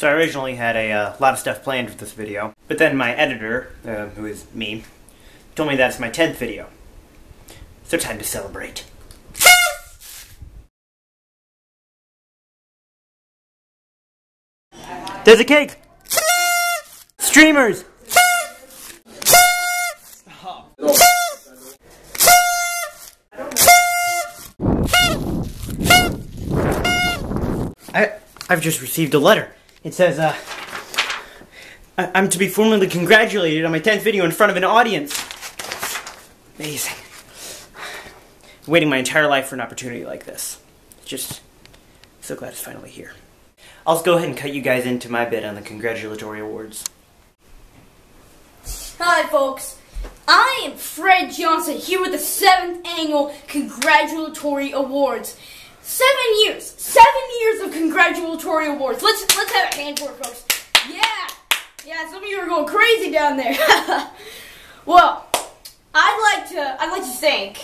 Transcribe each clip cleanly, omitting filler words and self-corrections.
So I originally had a lot of stuff planned for this video, but then my editor, who is me, told me that it's my 10th video. So time to celebrate. There's a cake! Streamers! I've just received a letter. It says, I'm to be formally congratulated on my 10th video in front of an audience. Amazing. Waiting my entire life for an opportunity like this. Just so glad it's finally here. I'll go ahead and cut you guys into my bit on the congratulatory awards. Hi folks, I am Fred Johnson here with the 7th annual Congratulatory Awards. 7 years of congratulatory awards. Let's have a hand for it, folks. Yeah, some of you are going crazy down there. Well, I'd like to thank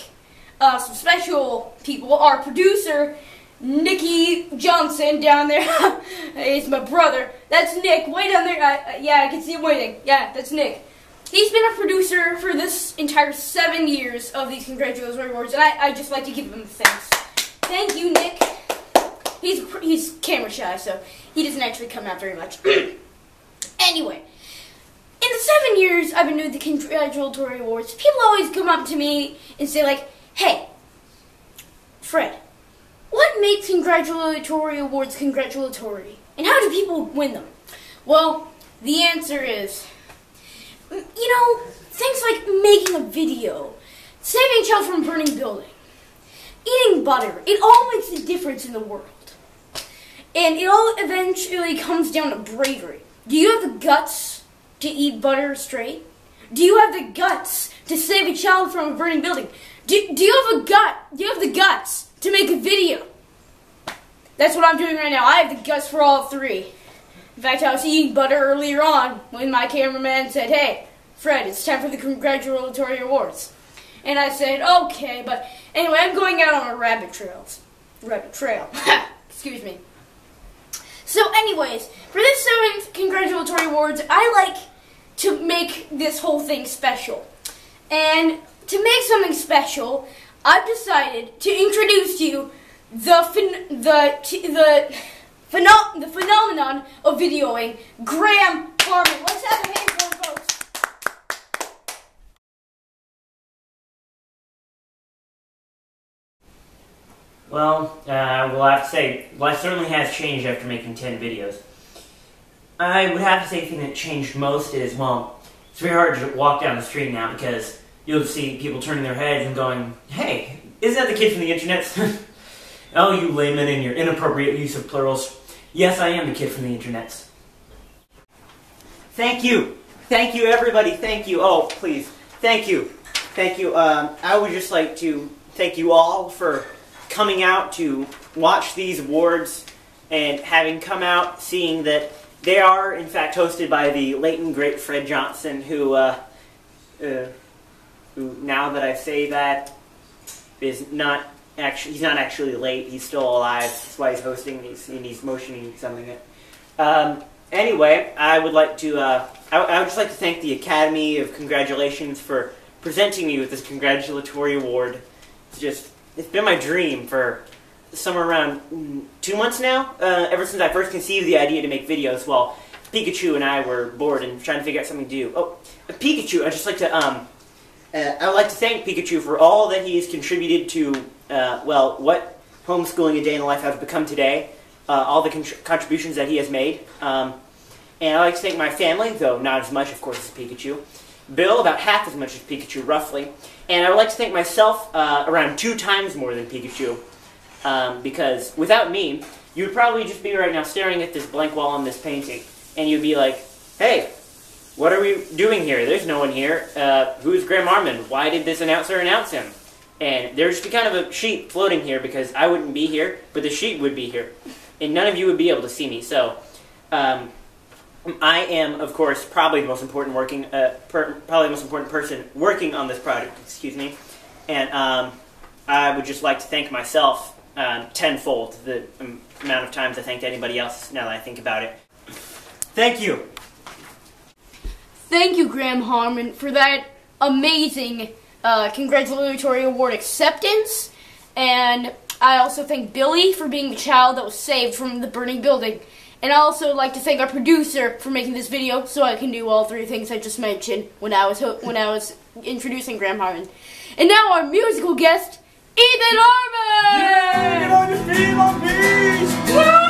some special people. Our producer, Nicky Johnson, down there. He's my brother. That's Nick, way down there. Yeah, I can see him waiting. Yeah, that's Nick. He's been a producer for this entire 7 years of these congratulatory awards, and I just like to give him thanks. Thank you, Nick. He's camera shy, so he doesn't actually come out very much. Anyway, in the 7 years I've been doing the congratulatory awards, people always come up to me and say like, "Hey, Fred, what makes congratulatory awards congratulatory? And how do people win them?" Well, the answer is, things like making a video, saving a child from a burning building, eating butter. It all makes a difference in the world. And it all eventually comes down to bravery. Do you have the guts to eat butter straight? Do you have the guts to save a child from a burning building? Do you have the guts to make a video? That's what I'm doing right now. I have the guts for all three. In fact, I was eating butter earlier on when my cameraman said, "Hey, Fred, it's time for the congratulatory awards." And I said, "Okay," but anyway, I'm going out on a rabbit trail. Excuse me. So anyways, for this 7th congratulatory awards, I like to make this whole thing special. And to make something special, I've decided to introduce to you the phenomenon of videoing, Graham Harmon. Let's have a hand for him, folks. Well, we'll have to say, life certainly has changed after making 10 videos. I would have to say the thing that changed most is, well, it's very hard to walk down the street now because you'll see people turning their heads and going, "Hey, isn't that the kid from the internet?" Oh, you layman and your inappropriate use of plurals. Yes, I am the kid from the internet. Thank you. Thank you, everybody. Thank you. Oh, please. Thank you. Thank you. I would just like to thank you all for coming out to watch these awards and having come out seeing that they are in fact hosted by the late and great Fred Johnson, who now that I say that is not actually, he's not actually late, he's still alive. That's why he's hosting these and he's motioning something. Anyway, I would like to I would just like to thank the Academy of Congratulations for presenting me with this congratulatory award. It's been my dream for somewhere around 2 months now, ever since I first conceived the idea to make videos. Well, Pikachu and I were bored and trying to figure out something to do. Oh, Pikachu! I'd just like to I would like to thank Pikachu for all that he has contributed to well, what Homeschooling a Day in the Life has become today. All the contributions that he has made. And I'd like to thank my family, though not as much, of course, as Pikachu. Bill, about half as much as Pikachu, roughly. And I would like to thank myself around 2 times more than Pikachu. Because without me, you would probably just be right now staring at this blank wall on this painting. And you'd be like, "Hey, what are we doing here? There's no one here. Who's Graham Harmon? Why did this announcer announce him?" And there'd just be kind of a sheet floating here because I wouldn't be here, but the sheet would be here. And none of you would be able to see me. So, I am, of course, probably the most important person working on this project. Excuse me, and I would just like to thank myself tenfold the amount of times I thanked anybody else. Now that I think about it. Thank you. Thank you, Graham Harmon, for that amazing congratulatory award acceptance. And I also thank Billy for being the child that was saved from the burning building. And I also like to thank our producer for making this video so I can do all three things I just mentioned when I was introducing Graham Harmon. And now our musical guest, Ethan Harmon! Yay! Get on your feet, my bees!